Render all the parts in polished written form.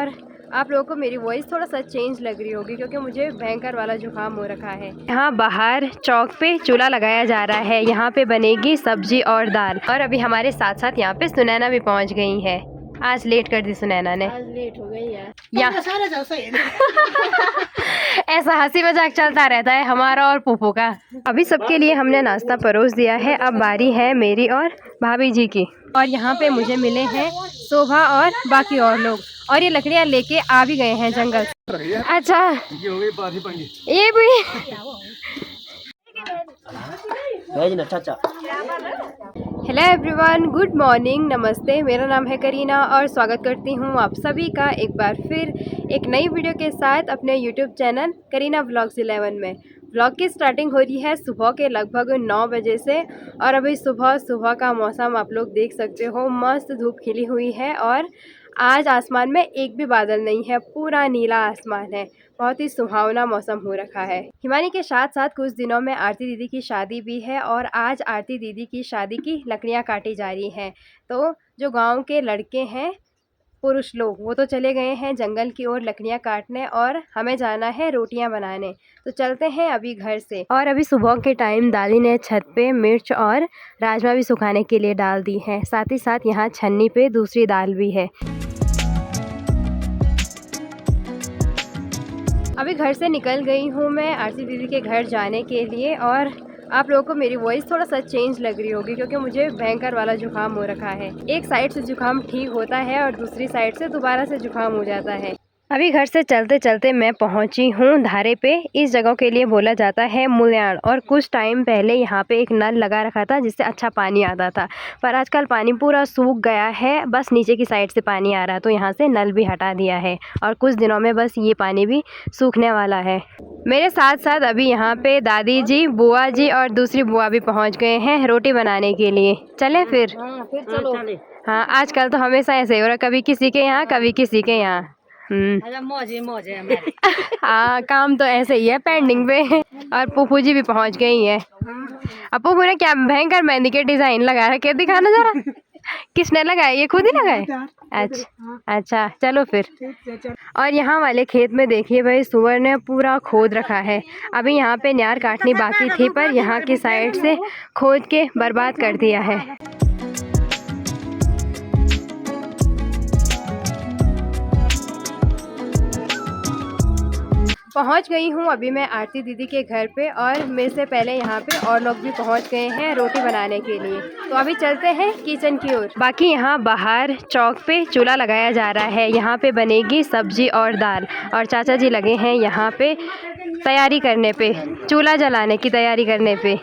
और आप लोगों को मेरी वॉइस थोड़ा सा चेंज लग रही होगी क्योंकि मुझे भयंकर वाला जुकाम हो रखा है। यहाँ बाहर चौक पे चूल्हा लगाया जा रहा है, यहाँ पे बनेगी सब्जी और दाल। और अभी हमारे साथ साथ यहाँ पे सुनैना भी पहुँच गई है। आज लेट कर दी सुनैना ने, आज लेट हो गई यार। ऐसा हंसी मजाक चलता रहता है हमारा और पुप्पू का। अभी सबके लिए हमने नाश्ता परोस दिया है, अब बारी है मेरी और भाभी जी की। और यहाँ पे मुझे मिले हैं शोभा और बाकी और लोग, और ये लकड़ियाँ लेके आ भी गए हैं जंगल से। अच्छा ये भी हेलो एवरीवन, गुड मॉर्निंग, नमस्ते। मेरा नाम है करीना और स्वागत करती हूँ आप सभी का एक बार फिर एक नई वीडियो के साथ अपने यूट्यूब चैनल करीना व्लॉग्स 11 में। व्लॉग की स्टार्टिंग हो रही है सुबह के लगभग 9 बजे से और अभी सुबह का मौसम आप लोग देख सकते हो, मस्त धूप खिली हुई है और आज आसमान में एक भी बादल नहीं है, पूरा नीला आसमान है। बहुत ही सुहावना मौसम हो रखा है। हिमानी के साथ साथ कुछ दिनों में आरती दीदी की शादी भी है और आज आरती दीदी की शादी की लकड़ियां काटी जा रही हैं। तो जो गांव के लड़के हैं, पुरुष लोग, वो तो चले गए हैं जंगल की ओर लकड़ियां काटने और हमें जाना है रोटियां बनाने। तो चलते हैं अभी घर से। और अभी सुबह के टाइम दादी ने छत पे मिर्च और राजमा भी सुखाने के लिए डाल दी है, साथ ही साथ यहाँ छन्नी पे दूसरी दाल भी है। अभी घर से निकल गई हूँ मैं आरती दीदी के घर जाने के लिए और आप लोगों को मेरी वॉइस थोड़ा सा चेंज लग रही होगी क्योंकि मुझे भयंकर वाला जुकाम हो रखा है। एक साइड से जुकाम ठीक होता है और दूसरी साइड से दोबारा से जुकाम हो जाता है। अभी घर से चलते चलते मैं पहुंची हूँ धारे पे। इस जगह के लिए बोला जाता है मुल्याण और कुछ टाइम पहले यहाँ पे एक नल लगा रखा था जिससे अच्छा पानी आता था, पर आजकल पानी पूरा सूख गया है, बस नीचे की साइड से पानी आ रहा है, तो यहाँ से नल भी हटा दिया है और कुछ दिनों में बस ये पानी भी सूखने वाला है। मेरे साथ साथ अभी यहाँ पे दादी जी, बुआ जी और दूसरी बुआ भी पहुँच गए हैं रोटी बनाने के लिए। चले फिर? फिर चलो। हाँ, आजकल तो हमेशा ऐसे ही हो रहा, कभी किसी के यहाँ कभी किसी के यहाँ। मौज है हमारी। हाँ, काम तो ऐसे ही है पेंडिंग पे। और पुप्पू जी भी पहुंच गई है। अब पुप्पू ने क्या भयंकर मेहंदी के डिजाइन लगा रखे, दिखाना जरा। किसने लगाए? ये खुद ही लगाए? अच्छा चलो फिर। और यहाँ वाले खेत में देखिए भाई, सुअर ने पूरा खोद रखा है। अभी यहाँ पे न्यार काटनी बाकी थी पर यहाँ की साइड से खोद के बर्बाद कर दिया है। पहुंच गई हूं अभी मैं आरती दीदी के घर पे और मेरे से पहले यहाँ पे और लोग भी पहुंच गए हैं रोटी बनाने के लिए। तो अभी चलते हैं किचन की ओर। बाकी यहाँ बाहर चौक पे चूल्हा लगाया जा रहा है, यहाँ पे बनेगी सब्जी और दाल और चाचा जी लगे हैं यहाँ पे तैयारी करने पे, चूल्हा जलाने की तैयारी करने पे।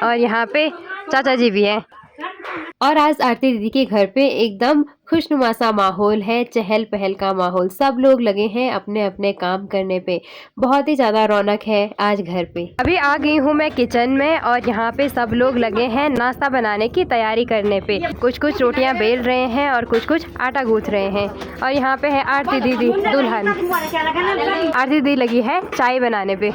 और यहाँ पे चाचा जी भी हैं। और आज आरती दीदी के घर पे एकदम खुशनुमा सा माहौल है, चहल पहल का माहौल, सब लोग लगे हैं अपने अपने काम करने पे, बहुत ही ज्यादा रौनक है आज घर पे। अभी आ गई हूँ मैं किचन में और यहाँ पे सब लोग लगे हैं नाश्ता बनाने की तैयारी करने पे। कुछ कुछ रोटियाँ बेल रहे हैं और कुछ कुछ आटा गूंथ रहे हैं। और यहाँ पे है आरती दीदी दुल्हन, आरती दीदी लगी है चाय बनाने पे।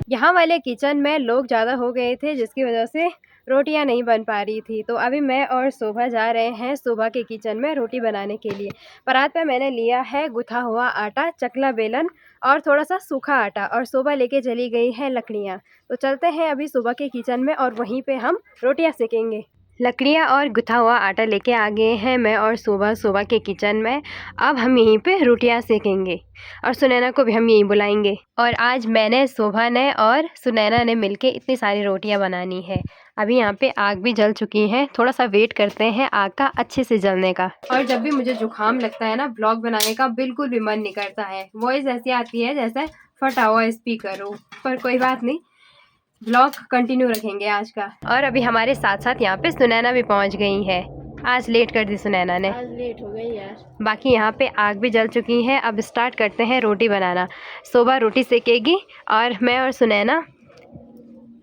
यहाँ वाले किचन में लोग ज़्यादा हो गए थे जिसकी वजह से रोटियाँ नहीं बन पा रही थी। तो अभी मैं और शोभा जा रहे हैं शोभा के किचन में रोटी बनाने के लिए। परात पे मैंने लिया है गुथा हुआ आटा, चकला बेलन और थोड़ा सा सूखा आटा, और शोभा लेके चली गई है लकड़ियाँ। तो चलते हैं अभी शोभा के किचन में और वहीं पे हम रोटियाँ सेकेंगे। लकड़ियाँ और गुथा हुआ आटा लेके आ गए हैं मैं और शोभा के किचन में। अब हम यहीं पे रोटियाँ सेकेंगे और सुनैना को भी हम यहीं बुलाएंगे। और आज मैंने, शोभा ने और सुनैना ने मिलके इतनी सारी रोटियाँ बनानी है। अभी यहाँ पे आग भी जल चुकी है, थोड़ा सा वेट करते हैं आग का अच्छे से जलने का। और जब भी मुझे जुकाम लगता है ना, ब्लॉग बनाने का बिल्कुल भी मन नहीं करता है। वॉइस ऐसी आती है जैसे फटा हुआ स्पीकर हो, पर कोई बात नहीं, ब्लॉग कंटिन्यू रखेंगे आज का। और अभी हमारे साथ साथ यहाँ पे सुनैना भी पहुँच गई है। आज लेट कर दी सुनैना ने, आज लेट हो गई यार। बाकी यहाँ पे आग भी जल चुकी है। अब स्टार्ट करते हैं रोटी बनाना। शोभा रोटी सेकेगी और मैं और सुनैना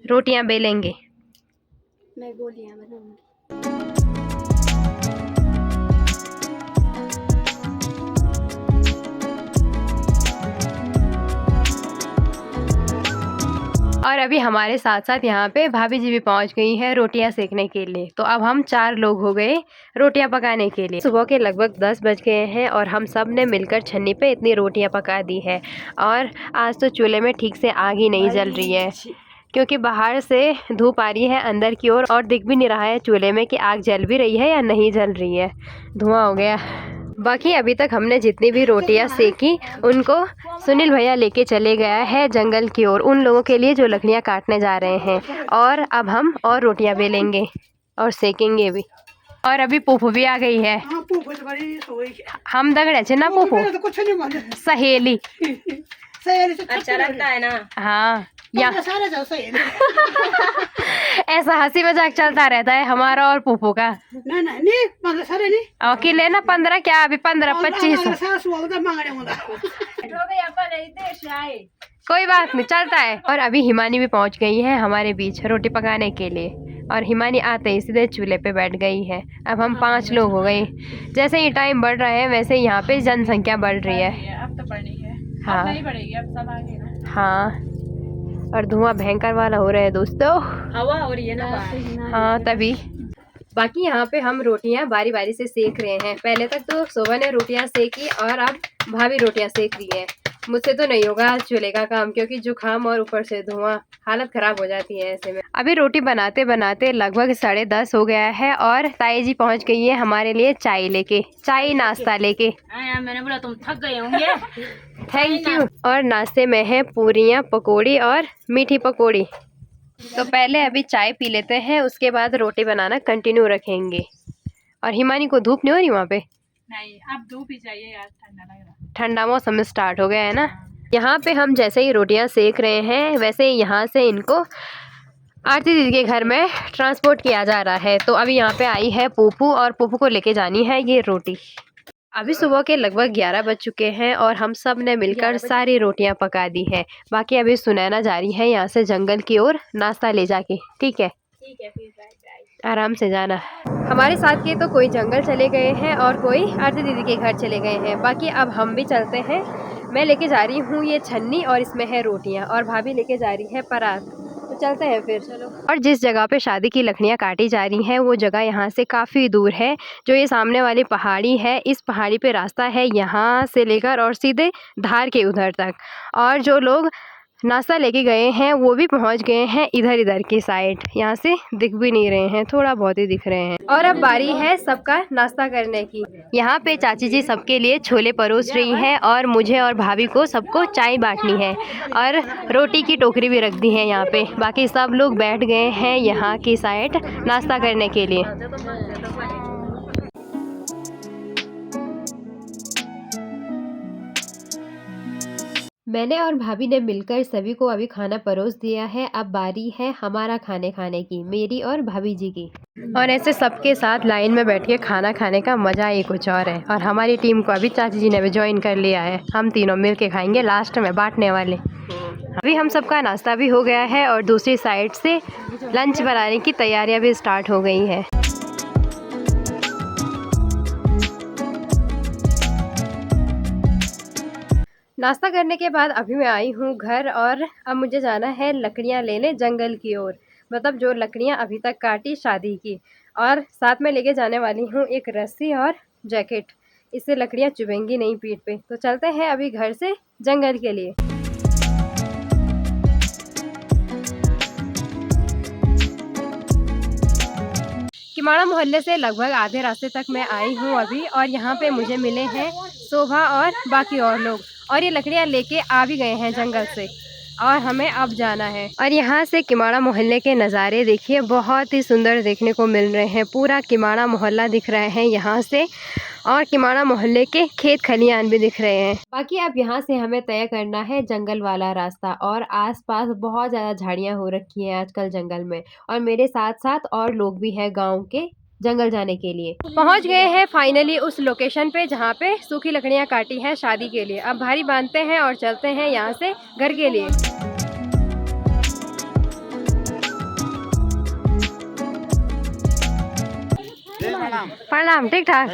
रोटियाँ बेलेंगे। मैं गोलियां बनाऊंगी। और अभी हमारे साथ साथ यहाँ पे भाभी जी भी पहुँच गई हैं रोटियाँ सेकने के लिए। तो अब हम 4 लोग हो गए रोटियाँ पकाने के लिए। सुबह के लगभग 10 बज गए हैं और हम सब ने मिलकर छन्नी पे इतनी रोटियाँ पका दी है। और आज तो चूल्हे में ठीक से आग ही नहीं जल रही है, क्योंकि बाहर से धूप आ रही है अंदर की ओर और दिख भी नहीं रहा है चूल्हे में कि आग जल भी रही है या नहीं जल रही है, धुआं हो गया। बाकी अभी तक हमने जितनी भी रोटियां सेकी उनको सुनील भैया लेके चले गया है जंगल की ओर, उन लोगों के लिए जो लकड़ियां काटने जा रहे हैं। और अब हम और रोटियां बेलेंगे और सेकेंगे भी। और अभी पूफू भी आ गई है। हम दगड़े चे ना पूफू, सहेली अच्छा लगता है ना। हाँ या ऐसा हंसी मजाक चलता रहता है हमारा और पूपू का। और किले ना 15 क्या अभी 15-25 कोई बात नहीं, चलता है। और अभी हिमानी भी पहुंच गई है हमारे बीच रोटी पकाने के लिए। और हिमानी आते ही सीधे चूल्हे पे बैठ गई है। अब हम 5 लोग हो गए। जैसे ही टाइम बढ़ रहा है वैसे यहाँ पे जनसंख्या बढ़ रही है। अब तो बढ़नी है, हाँ अब नहीं बढ़ेगी, अब सब आगे ना। हाँ, और धुआं भयंकर वाला हो रहा है दोस्तों। हवा हो रही है ना बाहर। हाँ तभी। बाकी यहाँ पे हम रोटियां बारी बारी से सेक रहे हैं। पहले तक तो शोभा ने रोटियां सेकी और अब भाभी रोटियां सेक रही है। मुझसे तो नहीं होगा चूल्हे का काम, क्योंकि जुकाम और ऊपर से धुआं, हालत खराब हो जाती है ऐसे में। अभी रोटी बनाते बनाते लगभग 10:30 हो गया है और ताई जी पहुँच गई है हमारे लिए चाय लेके, चाय नाश्ता लेके। मैंने बोला तुम थक गए होंगे। Thank you. और नाश्ते में है पूरियाँ, पकौड़ी और मीठी पकौड़ी। तो पहले अभी चाय पी लेते हैं, उसके बाद रोटी बनाना कंटिन्यू रखेंगे। और हिमानी को धूप नहीं हो रही वहाँ पे? नहीं, अब धूप ही चाहिए यार, ठंडा लग रहा है। ठंडा मौसम स्टार्ट हो गया है ना। यहाँ पे हम जैसे ही रोटियाँ सेक रहे हैं वैसे ही यहाँ से इनको आरती दीदी के घर में ट्रांसपोर्ट किया जा रहा है। तो अभी यहाँ पे आई है पूपू और पूपू को लेके जानी है ये रोटी। अभी सुबह के लगभग 11 बज चुके हैं और हम सब ने मिलकर सारी रोटियां पका दी है। बाकी अभी सुनैना जा रही है यहाँ से जंगल की ओर नाश्ता ले जाके। ठीक है, ठीक है, फिर आराम से जाना। हमारे साथ के तो कोई जंगल चले गए हैं और कोई आरती दीदी के घर चले गए हैं। बाकी अब हम भी चलते हैं। मैं लेके जा रही हूँ ये छन्नी और इसमें है रोटियाँ, और भाभी लेके जा रही है परात। तो चलते हैं फिर, चलो। और जिस जगह पे शादी की लकड़ियाँ काटी जा रही हैं वो जगह यहाँ से काफ़ी दूर है। जो ये सामने वाली पहाड़ी है, इस पहाड़ी पे रास्ता है यहाँ से लेकर और सीधे धार के उधर तक। और जो लोग नाश्ता लेके गए हैं वो भी पहुँच गए हैं इधर की साइड। यहाँ से दिख भी नहीं रहे हैं, थोड़ा बहुत ही दिख रहे हैं। और अब बारी है सबका नाश्ता करने की। यहाँ पे चाची जी सबके लिए छोले परोस रही है और मुझे और भाभी को सबको चाय बांटनी है। और रोटी की टोकरी भी रख दी है यहाँ पे। बाकी सब लोग बैठ गए हैं यहाँ की साइड नाश्ता करने के लिए। मैंने और भाभी ने मिलकर सभी को अभी खाना परोस दिया है। अब बारी है हमारा खाने की, मेरी और भाभी जी की। और ऐसे सबके साथ लाइन में बैठ के खाना खाने का मज़ा ही कुछ और है। और हमारी टीम को अभी चाची जी ने भी ज्वाइन कर लिया है। हम तीनों मिल के खाएंगे लास्ट में बांटने वाले। अभी हम सबका नाश्ता भी हो गया है और दूसरी साइड से लंच बनाने की तैयारियां भी स्टार्ट हो गई है। नाश्ता करने के बाद अभी मैं आई हूँ घर और अब मुझे जाना है लकड़ियाँ लेने जंगल की ओर। मतलब जो लकड़ियाँ अभी तक काटी शादी की। और साथ में लेके जाने वाली हूँ एक रस्सी और जैकेट, इससे लकड़ियाँ चुभेंगी नहीं पीठ पे। तो चलते हैं अभी घर से जंगल के लिए। किमाड़ा मोहल्ले से लगभग आधे रास्ते तक मैं आई हूँ अभी। और यहाँ पे मुझे मिले हैं शोभा और बाकी और लोग। और ये लकड़ियाँ लेके आ भी गए हैं जंगल से और हमें अब जाना है। और यहाँ से किमाड़ा मोहल्ले के नज़ारे देखिए, बहुत ही सुंदर देखने को मिल रहे हैं। पूरा किमाड़ा मोहल्ला दिख रहा है यहाँ से और किमाड़ा मोहल्ले के खेत खलियान भी दिख रहे हैं। बाकी अब यहाँ से हमें तय करना है जंगल वाला रास्ता। और आसपास बहुत ज़्यादा झाड़ियाँ हो रखी हैं आजकल जंगल में। और मेरे साथ साथ और लोग भी हैं गाँव के जंगल जाने के लिए। पहुंच गए हैं फाइनली उस लोकेशन पे जहाँ पे सूखी लकड़ियाँ काटी हैं शादी के लिए। अब भारी बांधते हैं और चलते हैं यहाँ से घर के लिए। प्रणाम। ठीक ठाक।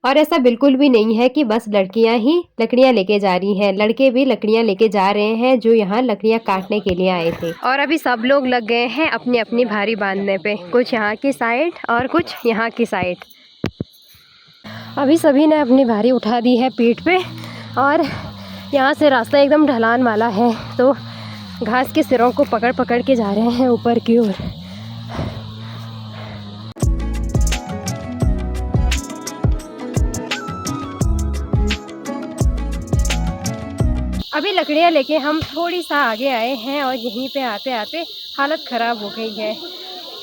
और ऐसा बिल्कुल भी नहीं है कि बस लड़कियां ही लकड़ियां लेके जा रही हैं, लड़के भी लकड़ियां लेके जा रहे हैं जो यहाँ लकड़ियां काटने के लिए आए थे। और अभी सब लोग लग गए हैं अपनी अपनी भारी बांधने पे, कुछ यहाँ की साइड और कुछ यहाँ की साइड। अभी सभी ने अपनी भारी उठा दी है पीठ पे और यहाँ से रास्ता एकदम ढलान वाला है, तो घास के सिरों को पकड़ पकड़ के जा रहे हैं ऊपर की ओर। अभी लकड़ियाँ लेके हम थोड़ी सा आगे आए हैं और यहीं पे आते आते हालत ख़राब हो गई है,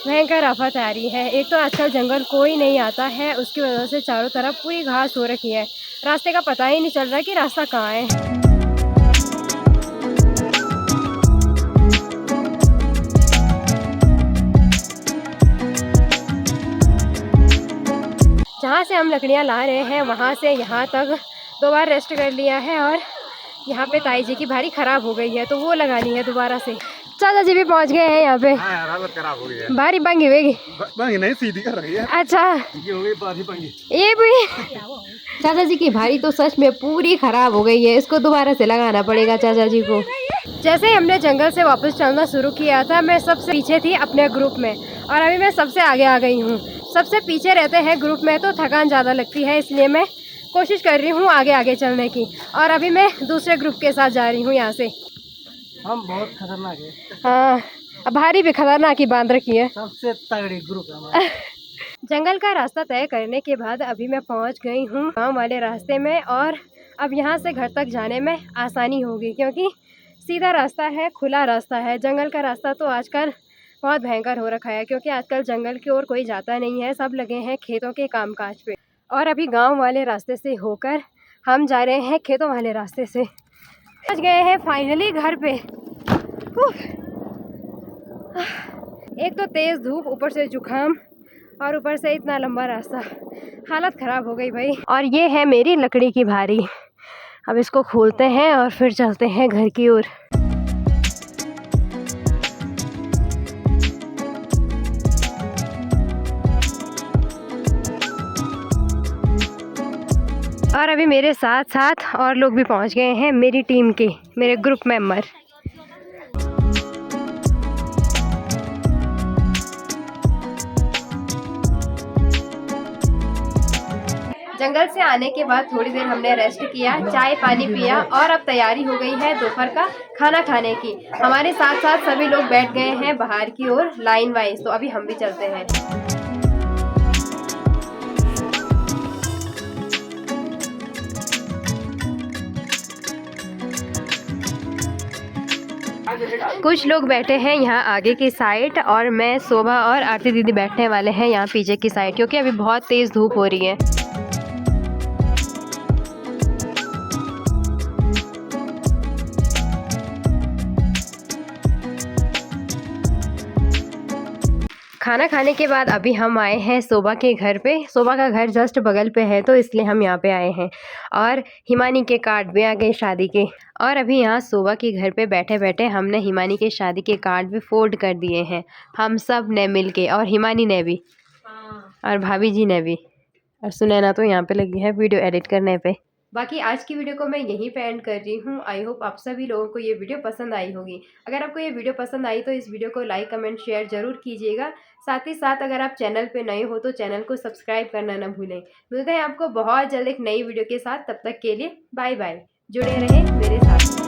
भयंकर आफत आ रही है। एक तो आजकल जंगल कोई नहीं आता है, उसकी वजह से चारों तरफ पूरी घास हो रखी है, रास्ते का पता ही नहीं चल रहा कि रास्ता कहाँ है। जहाँ से हम लकड़ियाँ ला रहे हैं वहाँ से यहाँ तक 2 बार रेस्ट कर लिया है और यहाँ पे ताई जी की भारी ख़राब हो गई है तो वो लगानी है दोबारा से। चाचा जी भी पहुँच गए हैं यहाँ पे। हाँ यार, हालत खराब हो गई है। भारी बंगी हुई बंगी नहीं, सीधी कर रही है। अच्छा, ये हो गई बाधी बंगी। ये भी चाचा जी की भारी तो सच में पूरी ख़राब हो गई है, इसको दोबारा से लगाना पड़ेगा चाचा जी को। जैसे ही हमने जंगल से वापस चलना शुरू किया था, मैं सबसे पीछे थी अपने ग्रुप में और अभी मैं सबसे आगे आ गई हूँ। सबसे पीछे रहते हैं ग्रुप में तो थकान ज़्यादा लगती है, इसलिए मैं कोशिश कर रही हूँ आगे आगे चलने की। और अभी मैं दूसरे ग्रुप के साथ जा रही हूँ यहाँ से। हम बहुत खतरनाक है। हाँ, अब भारी भी खतरनाक ही बांध रखी है, सबसे तगड़ी ग्रुप है हमारा। जंगल का रास्ता तय करने के बाद अभी मैं पहुँच गई हूँ गाँव वाले रास्ते में और अब यहाँ से घर तक जाने में आसानी होगी क्योंकि सीधा रास्ता है, खुला रास्ता है। जंगल का रास्ता तो आजकल बहुत भयंकर हो रखा है क्योंकि आजकल जंगल की ओर कोई जाता नहीं है, सब लगे हैं खेतों के कामकाज पे। और अभी गांव वाले रास्ते से होकर हम जा रहे हैं खेतों वाले रास्ते से। पहुंच गए हैं फाइनली घर पे। एक तो तेज़ धूप, ऊपर से जुकाम और ऊपर से इतना लंबा रास्ता, हालत ख़राब हो गई भाई। और ये है मेरी लकड़ी की भारी, अब इसको खोलते हैं और फिर चलते हैं घर की ओर। और अभी मेरे साथ साथ और लोग भी पहुंच गए हैं, मेरी टीम के, मेरे ग्रुप मेंबर। जंगल से आने के बाद थोड़ी देर हमने रेस्ट किया, चाय पानी पिया और अब तैयारी हो गई है दोपहर का खाना खाने की। हमारे साथ साथ सभी लोग बैठ गए हैं बाहर की ओर लाइन वाइज, तो अभी हम भी चलते हैं। कुछ लोग बैठे हैं यहाँ आगे की साइड और मैं, शोभा और आरती दीदी बैठने वाले हैं यहाँ पीछे की साइड क्योंकि अभी बहुत तेज़ धूप हो रही है। खाना खाने के बाद अभी हम आए हैं शोभा के घर पे। शोभा का घर जस्ट बगल पे है तो इसलिए हम यहाँ पे आए हैं। और हिमानी के कार्ड भी आ गए शादी के। और अभी यहाँ शोभा के घर पे बैठे बैठे हमने हिमानी के शादी के कार्ड भी फोल्ड कर दिए हैं, हम सब ने मिल के, और हिमानी ने भी और भाभी जी ने भी, और सुनैना तो यहाँ पे लगी है वीडियो एडिट करने पे। बाकी आज की वीडियो को मैं यहीं पे एंड कर रही हूँ। आई होप आप सभी लोगों को ये वीडियो पसंद आई होगी। अगर आपको ये वीडियो पसंद आई तो इस वीडियो को लाइक कमेंट शेयर ज़रूर कीजिएगा। साथ ही साथ अगर आप चैनल पे नए हो तो चैनल को सब्सक्राइब करना ना भूलें। मिलते हैं आपको बहुत जल्द एक नई वीडियो के साथ, तब तक के लिए बाय बाय। जुड़े रहें मेरे साथ।